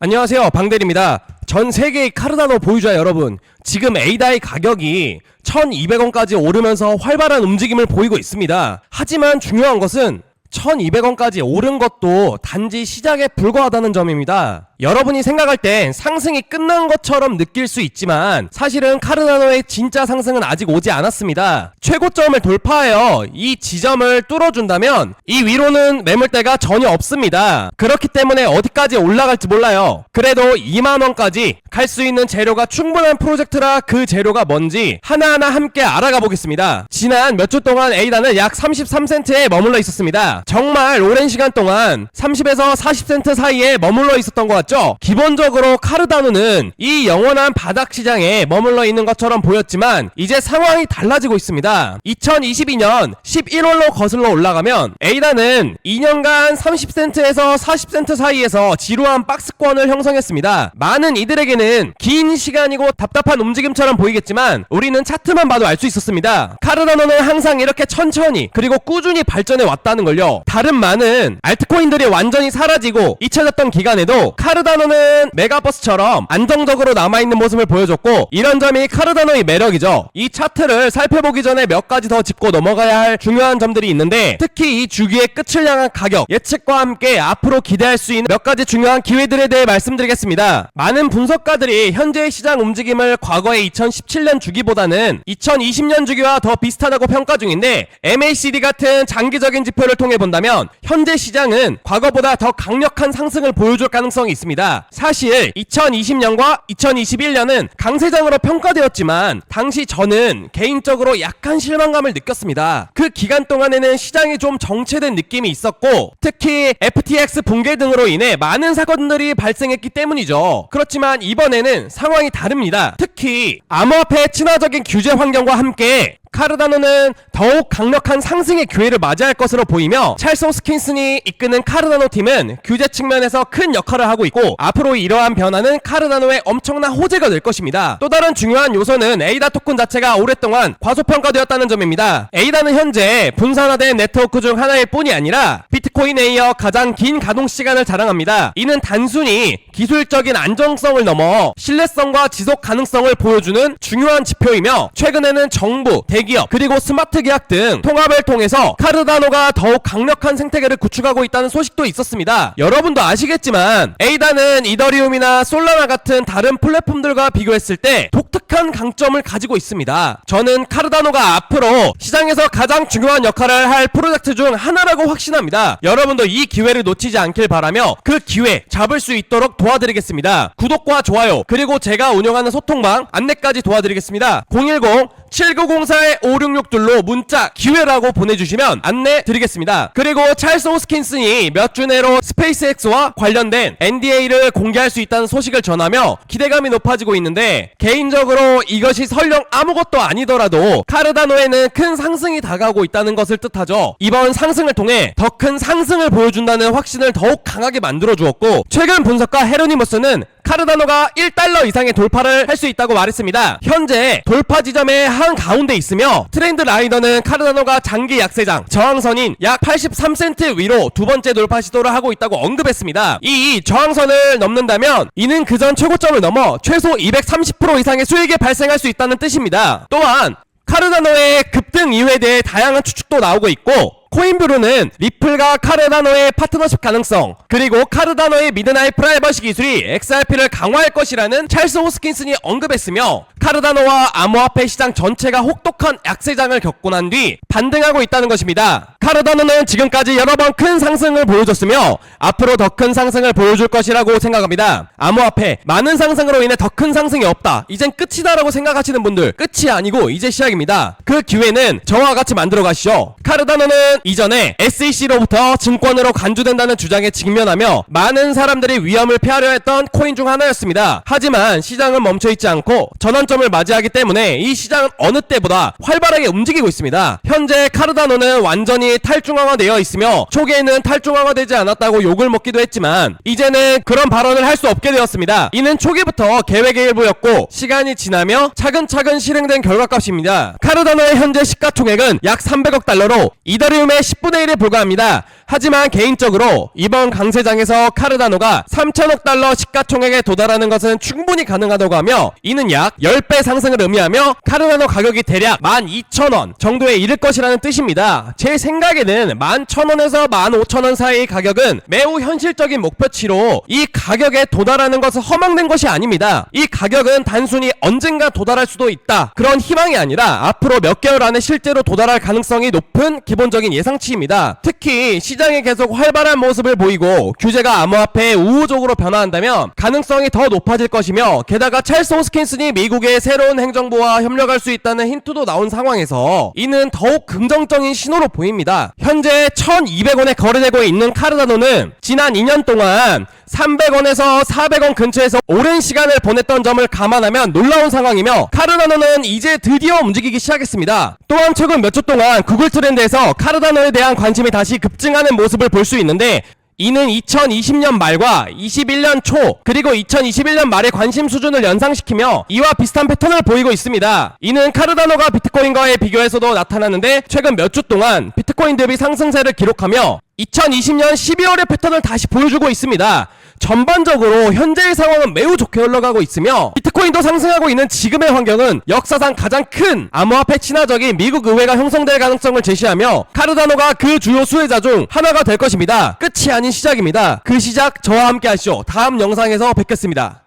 안녕하세요, 방대리입니다. 전 세계의 카르다노 보유자 여러분, 지금 에이다의 가격이 1200원까지 오르면서 활발한 움직임을 보이고 있습니다. 하지만 중요한 것은 1200원까지 오른 것도 단지 시작에 불과하다는 점입니다. 여러분이 생각할 땐 상승이 끝난 것처럼 느낄 수 있지만 사실은 카르다노의 진짜 상승은 아직 오지 않았습니다. 최고점을 돌파하여 이 지점을 뚫어준다면 이 위로는 매물대가 전혀 없습니다. 그렇기 때문에 어디까지 올라갈지 몰라요. 그래도 2만원까지 갈 수 있는 재료가 충분한 프로젝트라 그 재료가 뭔지 하나하나 함께 알아가 보겠습니다. 지난 몇 주 동안 에이다는 약 33센트에 머물러 있었습니다. 정말 오랜 시간 동안 30에서 40센트 사이에 머물러 있었던 것 같죠? 기본적으로 카르다노는 이 영원한 바닥 시장에 머물러 있는 것처럼 보였지만 이제 상황이 달라지고 있습니다. 2022년 11월로 거슬러 올라가면 에이다는 2년간 30센트에서 40센트 사이에서 지루한 박스권을 형성했습니다. 많은 이들에게는 긴 시간이고 답답한 움직임처럼 보이겠지만 우리는 차트만 봐도 알 수 있었습니다. 카르다노는 항상 이렇게 천천히 그리고 꾸준히 발전해 왔다는 걸요. 다른 많은 알트코인들이 완전히 사라지고 잊혀졌던 기간에도 카르다노는 메가버스처럼 안정적으로 남아있는 모습을 보여줬고, 이런 점이 카르다노의 매력이죠. 이 차트를 살펴보기 전에 몇 가지 더 짚고 넘어가야 할 중요한 점들이 있는데, 특히 이 주기의 끝을 향한 가격 예측과 함께 앞으로 기대할 수 있는 몇 가지 중요한 기회들에 대해 말씀드리겠습니다. 많은 분석가들이 현재의 시장 움직임을 과거의 2017년 주기보다는 2020년 주기와 더 비슷하다고 평가 중인데, MACD 같은 장기적인 지표를 통해 본다면 현재 시장은 과거보다 더 강력한 상승을 보여줄 가능성이 있습니다. 사실 2020년과 2021년은 강세장으로 평가되었지만 당시 저는 개인적으로 약간 실망감을 느꼈습니다. 그 기간 동안에는 시장이 좀 정체된 느낌이 있었고, 특히 FTX 붕괴 등으로 인해 많은 사건들이 발생했기 때문이죠. 그렇지만 이번에는 상황이 다릅니다. 특히 암호화폐 친화적인 규제 환경과 함께 카르다노는 더욱 강력한 상승의 기회를 맞이할 것으로 보이며, 찰스 호스킨슨이 이끄는 카르다노 팀은 규제 측면에서 큰 역할을 하고 있고, 앞으로 이러한 변화는 카르다노의 엄청난 호재가 될 것입니다. 또 다른 중요한 요소는 에이다 토큰 자체가 오랫동안 과소평가되었다는 점입니다. 에이다는 현재 분산화된 네트워크 중 하나일 뿐이 아니라 비트코인에 이어 가장 긴 가동 시간을 자랑합니다. 이는 단순히 기술적인 안정성을 넘어 신뢰성과 지속 가능성을 보여주는 중요한 지표이며, 최근에는 정부, 대기업, 그리고 스마트 계약 등 통합을 통해서 카르다노가 더욱 강력한 생태계를 구축하고 있다는 소식도 있었습니다. 여러분도 아시겠지만 에이다는 이더리움이나 솔라나 같은 다른 플랫폼들과 비교했을 때 독특한 강점을 가지고 있습니다. 저는 카르다노가 앞으로 시장에서 가장 중요한 역할을 할 프로젝트 중 하나라고 확신합니다. 여러분도 이 기회를 놓치지 않길 바라며 그 기회 잡을 수 있도록 도와드리겠습니다. 구독과 좋아요, 그리고 제가 운영하는 소통방 안내까지 도와드리겠습니다. 010-7904-5662로 문자 기회라고 보내주시면 안내 드리겠습니다. 그리고 찰스 호스킨슨이 몇 주 내로 스페이스X와 관련된 NDA를 공개할 수 있다는 소식을 전하며 기대감이 높아지고 있는데, 개인적으로 이것이 설령 아무것도 아니더라도 카르다노에는 큰 상승이 다가오고 있다는 것을 뜻하죠. 이번 상승을 통해 더 큰 상승을 보여준다는 확신을 더욱 강하게 만들어주었고, 최근 분석가 헤로니머스는 카르다노가 1달러 이상의 돌파를 할 수 있다고 말했습니다. 현재 돌파 지점의 한가운데 있으며, 트렌드 라이더는 카르다노가 장기 약세장 저항선인 약 83센트 위로 두 번째 돌파 시도를 하고 있다고 언급했습니다. 이 저항선을 넘는다면 이는 그전 최고점을 넘어 최소 230% 이상의 수익이 발생할 수 있다는 뜻입니다. 또한 카르다노의 급등 이유에 대해 다양한 추측도 나오고 있고, 코인브루는 리플과 카르다노의 파트너십 가능성, 그리고 카르다노의 미드나잇 프라이버시 기술이 XRP를 강화할 것이라는 찰스 호스킨슨이 언급했으며, 카르다노와 암호화폐 시장 전체가 혹독한 약세장을 겪고 난 뒤 반등하고 있다는 것입니다. 카르다노는 지금까지 여러 번 큰 상승을 보여줬으며 앞으로 더 큰 상승을 보여줄 것이라고 생각합니다. 암호화폐 많은 상승으로 인해 더 큰 상승이 없다, 이젠 끝이다 라고 생각하시는 분들, 끝이 아니고 이제 시작입니다. 그 기회는 저와 같이 만들어 가시죠. 카르다노는 이전에 SEC로부터 증권으로 간주된다는 주장에 직면하며 많은 사람들이 위험을 피하려 했던 코인 중 하나였습니다. 하지만 시장은 멈춰있지 않고 전환점을 맞이하기 때문에 이 시장은 어느 때보다 활발하게 움직이고 있습니다. 현재 카르다노는 완전히 탈중앙화되어 있으며, 초기에는 탈중앙화되지 않았다고 욕을 먹기도 했지만 이제는 그런 발언을 할 수 없게 되었습니다. 이는 초기부터 계획의 일부였고 시간이 지나며 차근차근 실행된 결과값입니다. 카르다노의 현재 시가총액은 약 300억 달러로 이더리움의 지금의 10분의 1에 불과합니다. 하지만 개인적으로 이번 강세장에서 카르다노가 3천억 달러 시가총액에 도달하는 것은 충분히 가능하다고 하며, 이는 약 10배 상승을 의미하며 카르다노 가격이 대략 12,000원 정도에 이를 것이라는 뜻입니다. 제 생각에는 11,000원에서 15,000원 사이의 가격은 매우 현실적인 목표치로 이 가격에 도달하는 것은 허망된 것이 아닙니다. 이 가격은 단순히 언젠가 도달할 수도 있다, 그런 희망이 아니라 앞으로 몇 개월 안에 실제로 도달할 가능성이 높은 기본적인 예상치입니다. 특히 시장이 계속 활발한 모습을 보이고 규제가 암호화폐에 우호적으로 변화한다면 가능성이 더 높아질 것이며, 게다가 찰스 호스킨슨이 미국의 새로운 행정부와 협력할 수 있다는 힌트도 나온 상황에서 이는 더욱 긍정적인 신호로 보입니다. 현재 1,200원에 거래되고 있는 카르다노는 지난 2년 동안 300원에서 400원 근처에서 오랜 시간을 보냈던 점을 감안하면 놀라운 상황이며, 카르다노는 이제 드디어 움직이기 시작했습니다. 또한 최근 몇 주 동안 구글 트렌드에서 카르다노에 대한 관심이 다시 급증하는 모습을 볼 수 있는데, 이는 2020년 말과 21년 초 그리고 2021년 말의 관심 수준을 연상시키며 이와 비슷한 패턴을 보이고 있습니다. 이는 카르다노가 비트코인과의 비교에서도 나타나는데, 최근 몇 주 동안 비트코인 대비 상승세를 기록하며 2020년 12월의 패턴을 다시 보여주고 있습니다. 전반적으로 현재의 상황은 매우 좋게 흘러가고 있으며, 비트코인도 상승하고 있는 지금의 환경은 역사상 가장 큰 암호화폐 친화적인 미국 의회가 형성될 가능성을 제시하며, 카르다노가 그 주요 수혜자 중 하나가 될 것입니다. 끝이 아닌 시작입니다. 그 시작 저와 함께 하시죠. 다음 영상에서 뵙겠습니다.